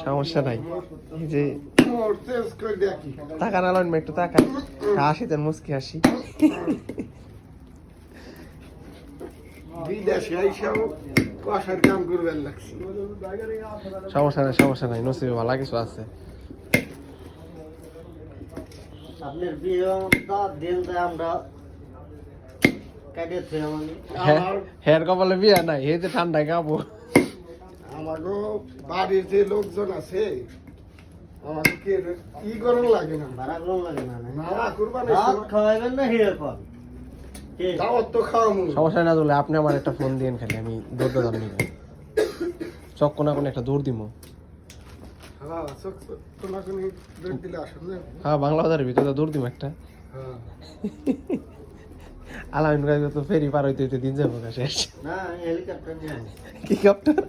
সমস্যা নাই। এই যে টাকা নালেন একটু টাকা হাসি দেন, মুসকি হাসি। সমস্যা নাই, সমস্যা নাই, নসিবে ভালো কিছু আছে। আপনার বিয়ে দিন আমরা কাটিয়েছি। হের কপালে বিয়া নাই, এই যে ঠান্ডায় কাঁপো। আমারও বাড়ির যে লোকজন আছে আমাকে কি গরম লাগে না, ভাড়া গরম লাগে না। না কুরবানি খাওয়াবেন না হিরে কর দাওয়াত তো খাওয়ামু। সমস্যা না বলে আপনি আমার একটা ফোন দিন, খালি আমি দৌড় দাম নিব, চক্কো না কোনো একটা দৌড় দিব। হ্যাঁ, বাংলা বাজারের ভিতরে দৌড় দিব একটা। আলামিন তো ফেরি পার হইতে দিন যাবো শেষ। না হেলিকপ্টার কি কপ্টার